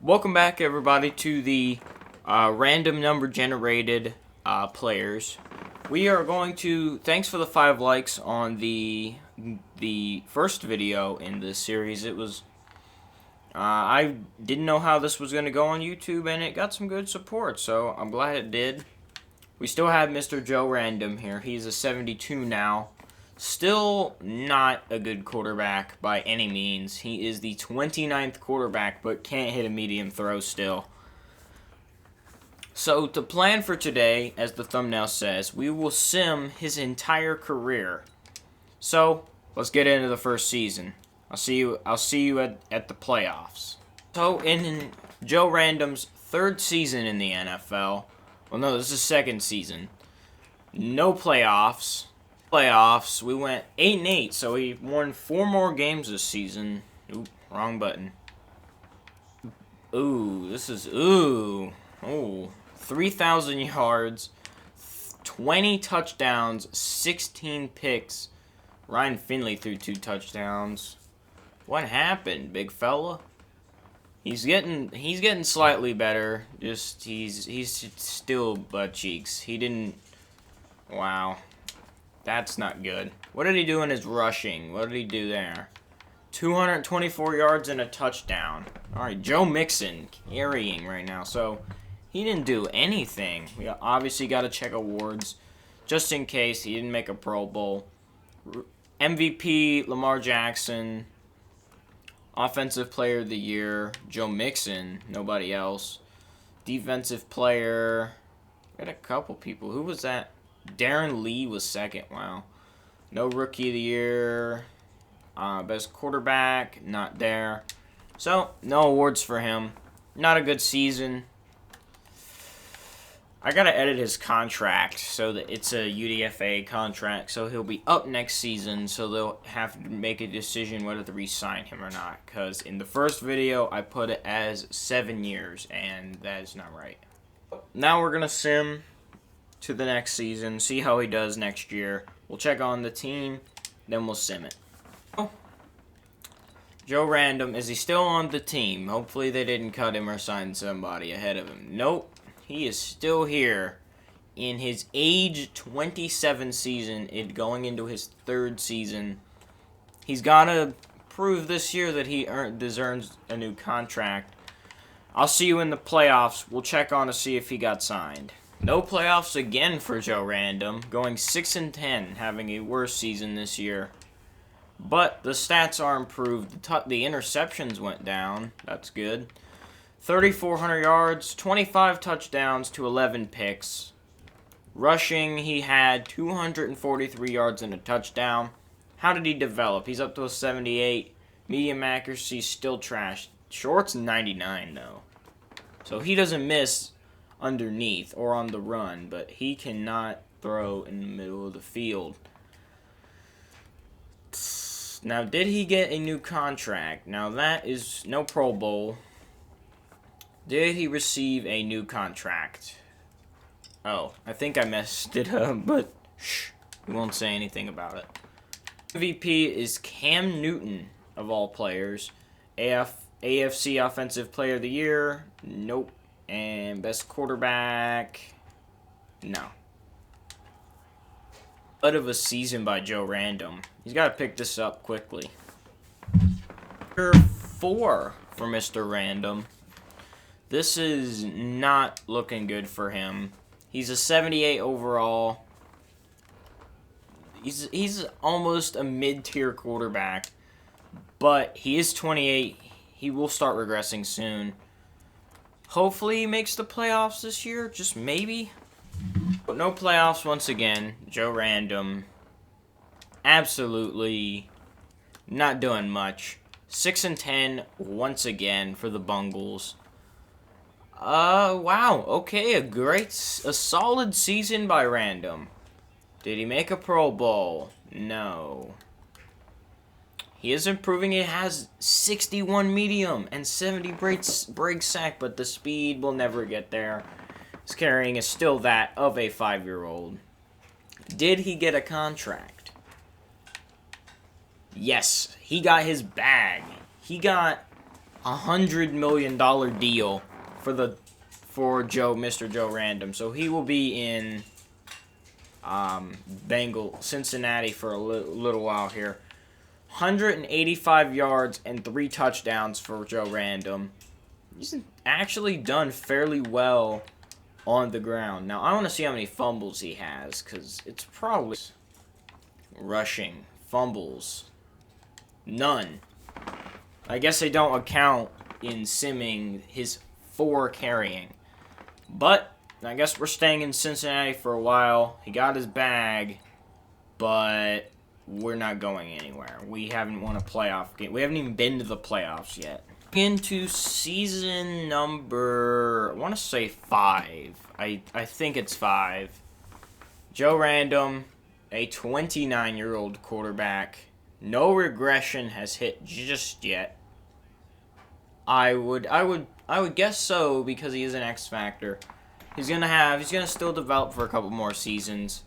Welcome back, everybody, to the random number generated players. We are going to thanks for the 5 likes on the first video in this series. It was I didn't know how this was going to go on YouTube, and it got some good support, so I'm glad it did. We still have Mr. Joe Random here. He's a 72 now. Still not a good quarterback by any means. He is the 29th quarterback, but can't hit a medium throw still. So the plan for today, as the thumbnail says, we will sim his entire career. So let's get into the first season. I'll see you at the playoffs. So in Joe Random's 3rd season in the NFL, well, no, this is 2nd season. No playoffs. We went 8-8, so he won 4 more games this season. Oop, wrong button. Ooh, 3,000 yards, 20 touchdowns, 16 picks. Ryan Finley threw 2 touchdowns. What happened, big fella? He's getting slightly better. Just he's still butt cheeks. He didn't. Wow. That's not good. What did he do in his rushing? What did he do there? 224 yards and a touchdown. Alright, Joe Mixon carrying right now. So, he didn't do anything. We obviously got to check awards. Just in case he didn't make a Pro Bowl. MVP, Lamar Jackson. Offensive Player of the Year, Joe Mixon. Nobody else. Defensive Player. Got a couple people. Who was that? Darren Lee was 2nd. Wow. No Rookie of the Year. Best quarterback. Not there. So, no awards for him. Not a good season. I gotta edit his contract so that it's a UDFA contract. So he'll be up next season. So they'll have to make a decision whether to re-sign him or not. Because in the first video, I put it as 7 years. And that is not right. Now we're gonna sim to the next season, see how he does next year. We'll check on the team, then we'll sim it. Oh. Joe Random, is he still on the team? Hopefully they didn't cut him or sign somebody ahead of him. Nope, he is still here in his age 27 season, going into his 3rd season. He's got to prove this year that he deserves a new contract. I'll see you in the playoffs. We'll check on to see if he got signed. No playoffs again for Joe Random, going 6-10, having a worse season this year. But the stats are improved. The interceptions went down. That's good. 3,400 yards, 25 touchdowns to 11 picks. Rushing, he had 243 yards and a touchdown. How did he develop? He's up to a 78. Medium accuracy, still trash. Short's 99, though. So he doesn't miss underneath or on the run, but he cannot throw in the middle of the field. Now, did he get a new contract? Now, that is no Pro Bowl. Did he receive a new contract? Oh, I think I messed it up, but shh, we won't say anything about it. MVP is Cam Newton, of all players. AFC Offensive Player of the Year? Nope. And best quarterback? No. Out of a season by Joe Random. He's got to pick this up quickly. Number 4 for Mr. Random. This is not looking good for him. He's a 78 overall. He's almost a mid-tier quarterback. But he is 28. He will start regressing soon. Hopefully he makes the playoffs this year, just maybe. But no playoffs once again. Joe Random, absolutely not doing much. 6-10 once again for the Bungles. Wow, okay, a solid season by Random. Did he make a Pro Bowl? No. He is improving. He has 61 medium and 70 break sack, but the speed will never get there. His carrying is still that of a 5-year-old. Did he get a contract? Yes, he got his bag. He got $100 million deal for Mr. Joe Random. So he will be in Cincinnati for a little while here. 185 yards and 3 touchdowns for Joe Random. He's actually done fairly well on the ground. Now, I want to see how many fumbles he has, because it's probably rushing. Fumbles. None. I guess they don't account in simming his 4 carrying. But I guess we're staying in Cincinnati for a while. He got his bag, but we're not going anywhere. We haven't won a playoff game. We haven't even been to the playoffs yet. Into season number, I want to say 5. I think it's 5. Joe Random, a 29-year-old quarterback. No regression has hit just yet. I would guess so, because he is an X factor. He's gonna still develop for a couple more seasons.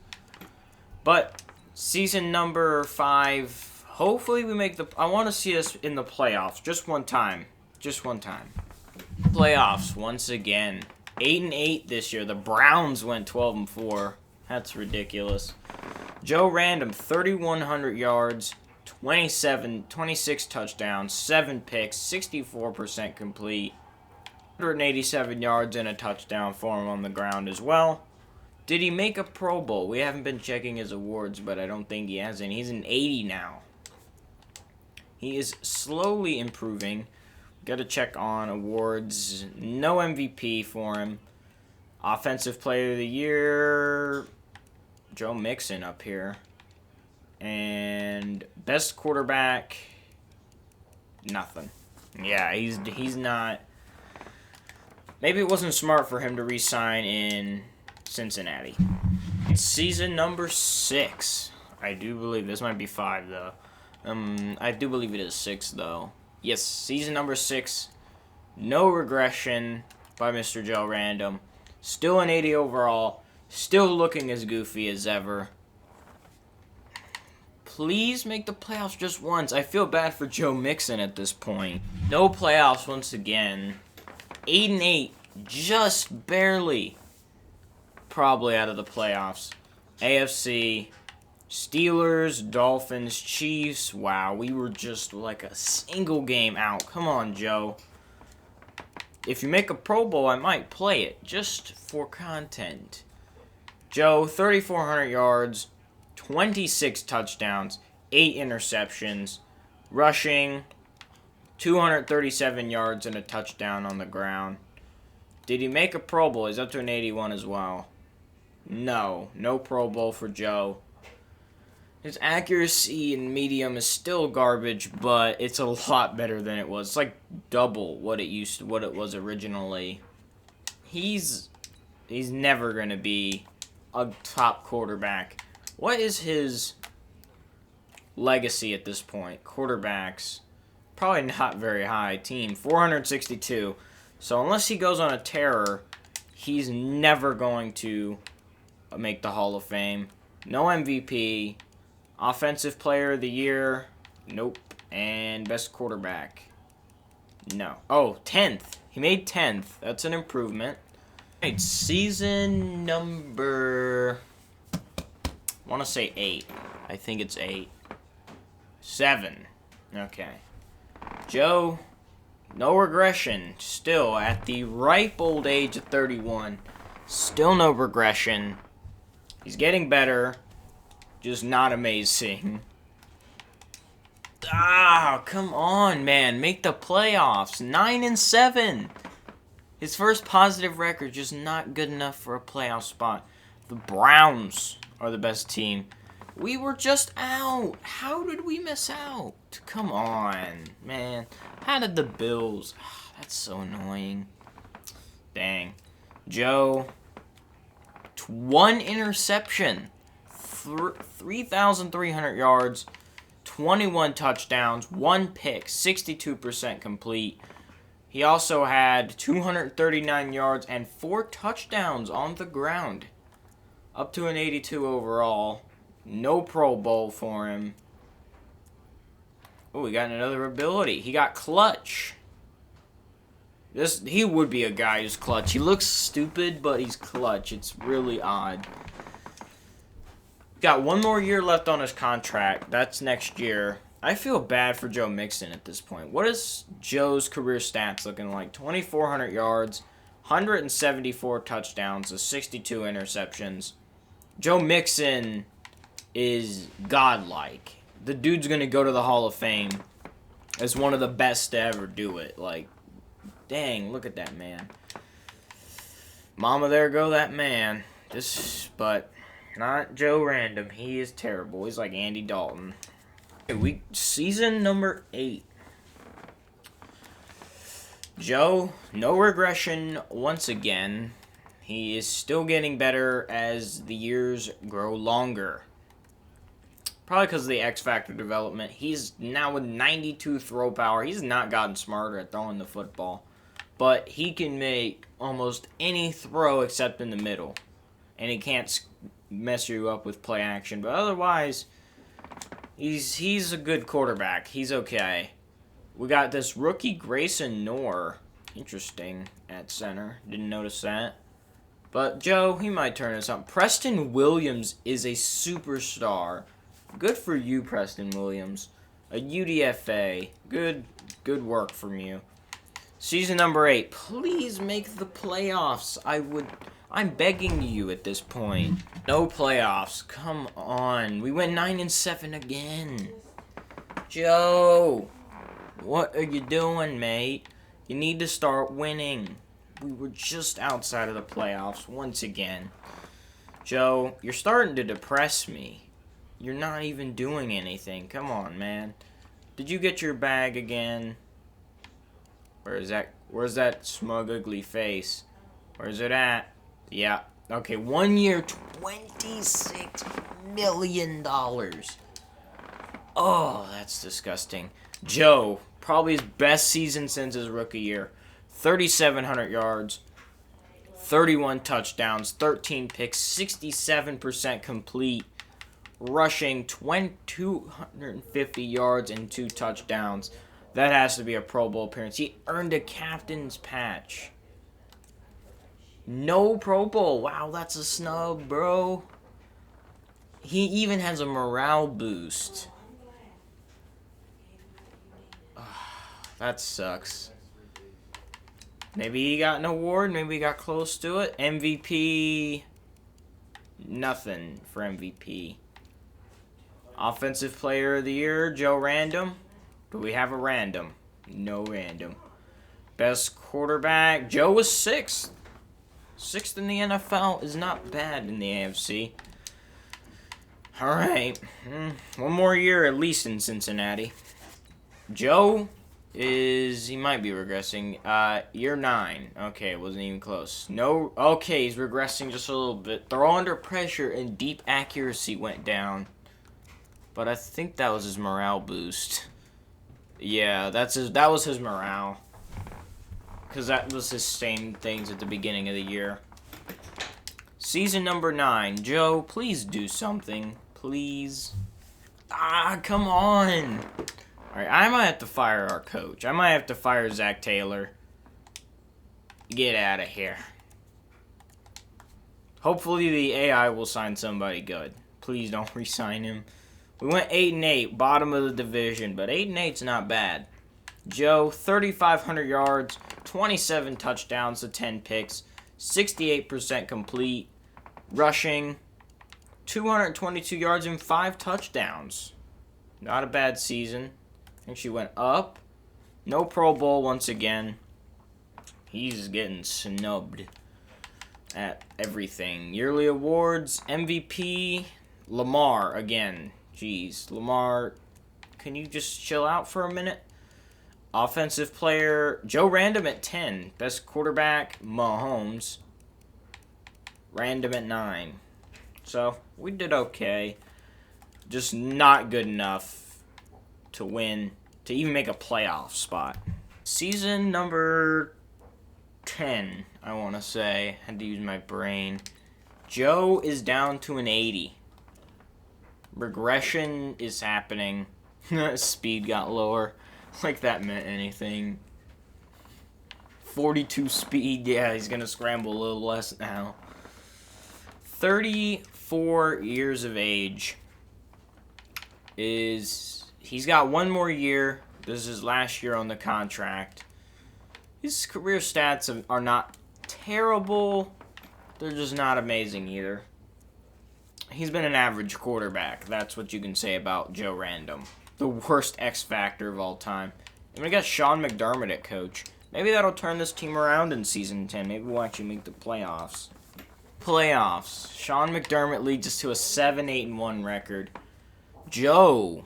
But season number 5, hopefully we make I want to see us in the playoffs just one time. Just one time. Playoffs once again. 8-8 this year. The Browns went 12-4. That's ridiculous. Joe Random, 3,100 yards, 26 touchdowns, 7 picks, 64% complete, 187 yards and a touchdown for him on the ground as well. Did he make a Pro Bowl? We haven't been checking his awards, but I don't think he has any. He's an 80 now. He is slowly improving. Got to check on awards. No MVP for him. Offensive Player of the Year, Joe Mixon up here. And best quarterback, nothing. Yeah, he's not. Maybe it wasn't smart for him to re-sign in Cincinnati. Season number 6. I do believe this might be 5 though. I do believe it is 6 though. Yes, season number 6. No regression by Mr. Joe Random. Still an 80 overall. Still looking as goofy as ever. Please make the playoffs just once. I feel bad for Joe Mixon at this point. No playoffs once again. 8-8. Just barely. Probably out of the playoffs. AFC. Steelers, Dolphins, Chiefs. Wow, we were just like a single game out. Come on, Joe. If you make a Pro Bowl, I might play it, just for content. Joe, 3,400 yards, 26 touchdowns, 8 interceptions, rushing, 237 yards and a touchdown on the ground. Did he make a Pro Bowl? He's up to an 81 as well. No Pro Bowl for Joe. His accuracy in medium is still garbage, but it's a lot better than it was. It's like double what it was originally. He's never gonna be a top quarterback. What is his legacy at this point? Quarterbacks, probably not very high. Team 462. So unless he goes on a tear, he's never going to make the Hall of Fame. No MVP. Offensive Player of the Year, nope. And best quarterback, no. Oh, 10th. He made 10th. That's an improvement. Right, season number, I want to say 8. I think it's 8. 7. Okay. Joe, no regression. Still at the ripe old age of 31. Still no regression. He's getting better. Just not amazing. Ah, come on, man. Make the playoffs. 9-7. His first positive record, just not good enough for a playoff spot. The Browns are the best team. We were just out. How did we miss out? Come on, man. How did the Bills? That's so annoying. Dang. Joe, 1 interception. 3,300 yards, 21 touchdowns, 1 pick, 62% complete. He also had 239 yards and 4 touchdowns on the ground. Up to an 82 overall. No Pro Bowl for him. Oh, we got another ability. He got clutch. He would be a guy who's clutch. He looks stupid, but he's clutch. It's really odd. Got one more year left on his contract. That's next year. I feel bad for Joe Mixon at this point. What is Joe's career stats looking like? 2,400 yards, 174 touchdowns, 62 interceptions. Joe Mixon is godlike. The dude's going to go to the Hall of Fame as one of the best to ever do it. Like, dang, look at that man. Mama, there go that man. But not Joe Random. He is terrible. He's like Andy Dalton. Season number 8. Joe, no regression once again. He is still getting better as the years grow longer. Probably because of the X Factor development. He's now with 92 throw power. He's not gotten smarter at throwing the football. But he can make almost any throw except in the middle. And he can't mess you up with play action. But otherwise, he's a good quarterback. He's okay. We got this rookie Grayson Knorr. Interesting at center. Didn't notice that. But Joe, he might turn us up. Preston Williams is a superstar. Good for you, Preston Williams. A UDFA. Good work from you. Season number 8. Please make the playoffs. I'm begging you at this point. No playoffs. Come on. We went 9-7 again. Joe, what are you doing, mate? You need to start winning. We were just outside of the playoffs once again. Joe, you're starting to depress me. You're not even doing anything. Come on, man. Did you get your bag again? Where's that smug, ugly face? Where's it at? Yeah. Okay, 1 year, $26 million. Oh, that's disgusting. Joe, probably his best season since his rookie year. 3,700 yards, 31 touchdowns, 13 picks, 67% complete, rushing 250 yards and 2 touchdowns. That has to be a Pro Bowl appearance. He earned a captain's patch. No Pro Bowl. Wow, that's a snub, bro. He even has a morale boost. That sucks. Maybe he got an award. Maybe he got close to it. MVP. Nothing for MVP. Offensive Player of the Year, Joe Random. Do we have a random? No random. Best quarterback, Joe was 6th. 6th in the NFL is not bad in the AFC. Alright. One more year at least in Cincinnati. Joe he might be regressing. Year 9. Okay, wasn't even close. No, okay, he's regressing just a little bit. Throw under pressure and deep accuracy went down. But I think that was his morale boost. Yeah, that was his morale. Because that was his same things at the beginning of the year. Season number 9. Joe, please do something. Please. Come on. Alright, I might have to fire our coach. I might have to fire Zach Taylor. Get out of here. Hopefully the AI will sign somebody good. Please don't re-sign him. We went 8-8, bottom of the division, but 8-8's not bad. Joe, 3,500 yards, 27 touchdowns to 10 picks, 68% complete, rushing, 222 yards and 5 touchdowns. Not a bad season. I think she went up. No Pro Bowl once again. He's getting snubbed at everything. Yearly awards, MVP, Lamar again. Jeez, Lamar, can you just chill out for a minute? Offensive player, Joe Random at 10. Best quarterback, Mahomes. Random at 9. So, we did okay. Just not good enough to win, to even make a playoff spot. Season number 10, I want to say. Had to use my brain. Joe is down to an 80. Regression is happening. Speed got lower. Like that meant anything. 42 speed. Yeah, he's going to scramble a little less now. 34 years of age. He's got one more year. This is his last year on the contract. His career stats are not terrible. They're just not amazing either. He's been an average quarterback. That's what you can say about Joe Random. The worst X Factor of all time. And we got Sean McDermott at coach. Maybe that'll turn this team around in Season 10. Maybe we'll actually make the playoffs. Sean McDermott leads us to a 7-8-1 record. Joe.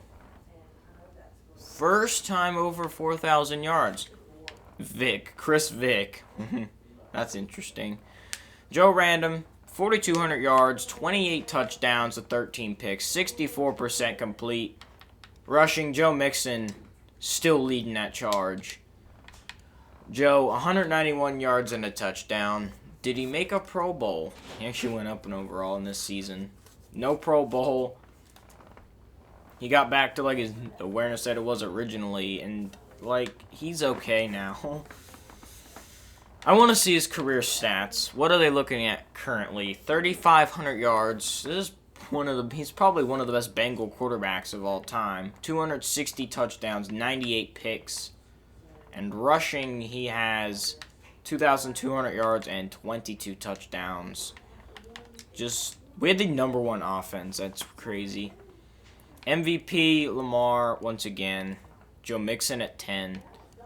First time over 4,000 yards. Chris Vick. That's interesting. Joe Random, 4,200 yards, 28 touchdowns to 13 picks, 64% complete. Rushing, Joe Mixon still leading that charge. Joe, 191 yards and a touchdown. Did he make a Pro Bowl? He actually went up in overall in this season. No Pro Bowl. He got back to like his awareness that it was originally, and like he's okay now. I want to see his career stats. What are they looking at currently? 3,500 yards. He's probably one of the best Bengal quarterbacks of all time. 260 touchdowns, 98 picks. And rushing, he has 2,200 yards and 22 touchdowns. We had the #1 offense. That's crazy. MVP, Lamar, once again. Joe Mixon at 10.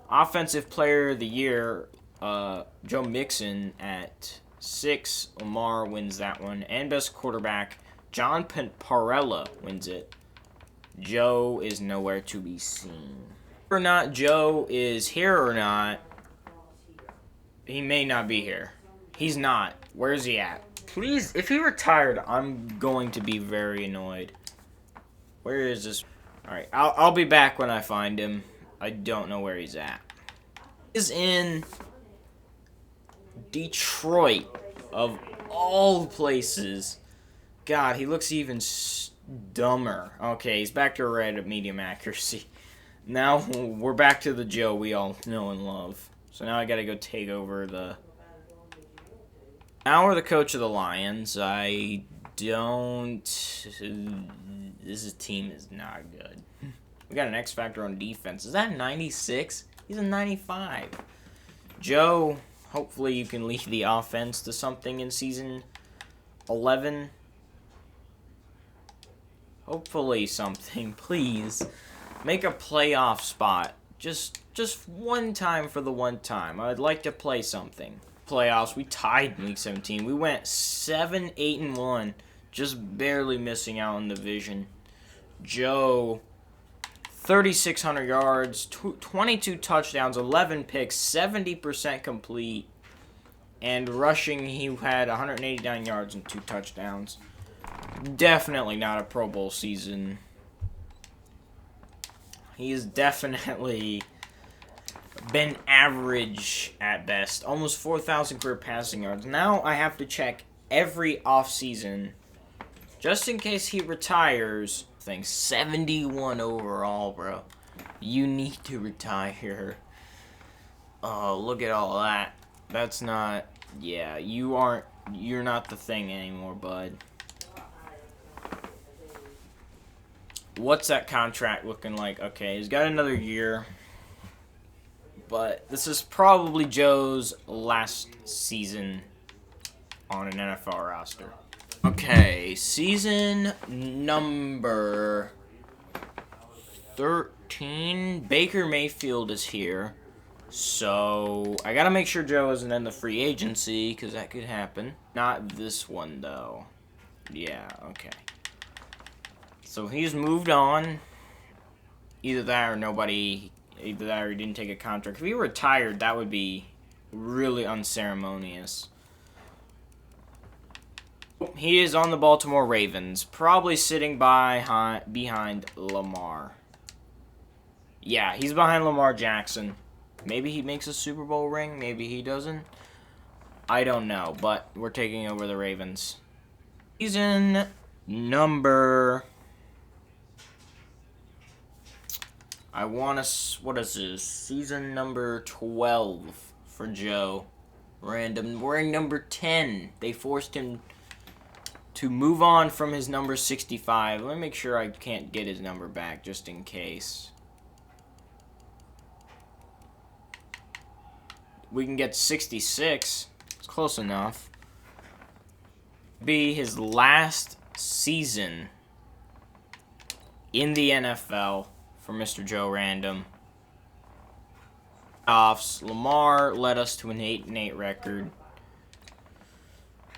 Offensive Player of the Year, Joe Mixon at 6. Lamar wins that one. And Best Quarterback, John Parella wins it. Joe is nowhere to be seen. Whether or not Joe is here or not, he may not be here. He's not. Where is he at? Please, if he retired, I'm going to be very annoyed. Where is this? Alright, I'll be back when I find him. I don't know where he's at. He's in Detroit, of all places. God, he looks even dumber. Okay, he's back to red at medium accuracy. Now we're back to the Joe we all know and love. So now I gotta go take over the... Now we're the coach of the Lions. This team is not good. We got an X Factor on defense. Is that 96? He's a 95. Joe, hopefully you can lead the offense to something in Season 11. Hopefully something, please. Make a playoff spot. Just one time for the one time. I'd like to play something. Playoffs, we tied in Week 17. We went 7-8-1. Just barely missing out on the division. Joe, 3,600 yards, 22 touchdowns, 11 picks, 70% complete. And rushing, he had 189 yards and 2 touchdowns. Definitely not a Pro Bowl season. He has definitely been average at best. Almost 4,000 career passing yards. Now I have to check every offseason just in case he retires. 71 overall, bro. You need to retire. Oh, look at all that. That's not... Yeah, you're not the thing anymore, bud. What's that contract looking like? Okay, he's got another year. But this is probably Joe's last season on an NFL roster. Okay, season number 13. Baker Mayfield is here. So, I gotta make sure Joe isn't in the free agency, because that could happen. Not this one, though. Yeah, okay. So, he's moved on. Either that or nobody... Either that or he didn't take a contract. If he retired, that would be really unceremonious. He is on the Baltimore Ravens. Probably sitting behind Lamar. Yeah, he's behind Lamar Jackson. Maybe he makes a Super Bowl ring. Maybe he doesn't. I don't know, but we're taking over the Ravens. Season number... what is this? Season number 12 for Joe Random. Wearing number 10. They forced him to move on from his number 65. Let me make sure I can't get his number back just in case. We can get 66. It's close enough. Be his last season in the NFL for Mr. Joe Random. Lamar led us to an 8-8 record.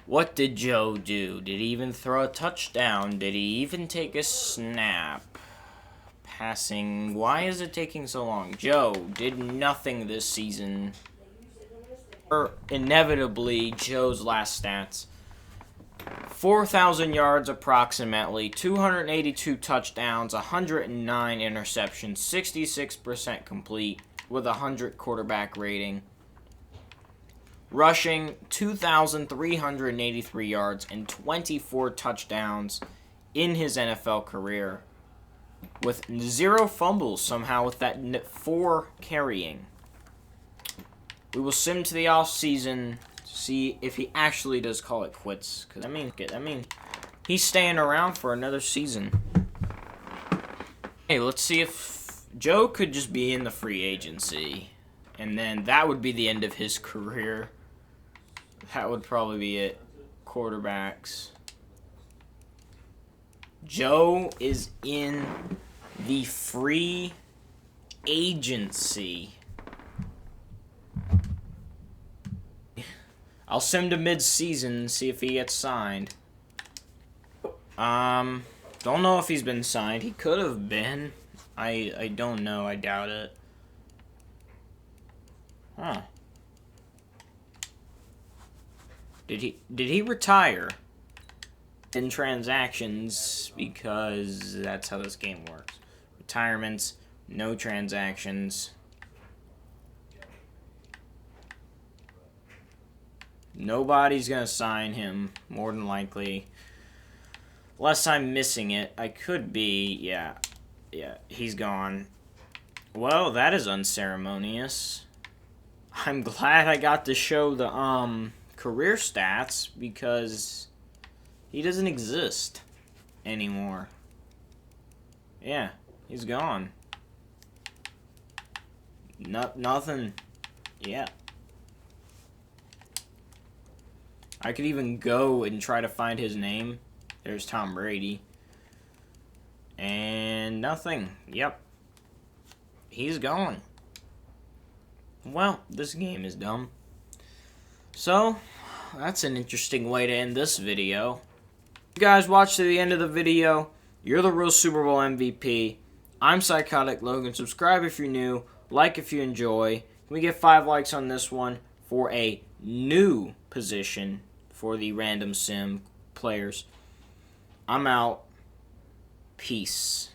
What did Joe do? Did he even throw a touchdown? Did he even take a snap? Passing. Why is it taking so long? Joe did nothing this season. Inevitably, Joe's last stats. 4,000 yards approximately, 282 touchdowns, 109 interceptions, 66% complete with a 100 quarterback rating. Rushing 2,383 yards and 24 touchdowns in his NFL career with 0 fumbles somehow with that 4 carrying. We will sim to the offseason to see if he actually does call it quits. Because, I mean, he's staying around for another season. Hey, let's see if Joe could just be in the free agency. And then that would be the end of his career. That would probably be it. Quarterbacks. Joe is in the free agency. I'll sim to mid-season, see if he gets signed. Don't know if he's been signed. He could have been. I don't know. I doubt it. Huh. Did he retire in transactions? Because that's how this game works. Retirements, no transactions. Nobody's going to sign him, more than likely. Unless I'm missing it. I could be. Yeah, he's gone. Well, that is unceremonious. I'm glad I got to show the career stats because he doesn't exist anymore. Yeah, he's gone. Nothing. Yeah. I could even go and try to find his name. There's Tom Brady. And nothing. Yep. He's gone. Well, this game is dumb. So, that's an interesting way to end this video. If you guys watched to the end of the video, you're the real Super Bowl MVP. I'm Psychotic Logan. Subscribe if you're new. Like if you enjoy. Can we get 5 likes on this one for a new position for the random sim players? I'm out. Peace.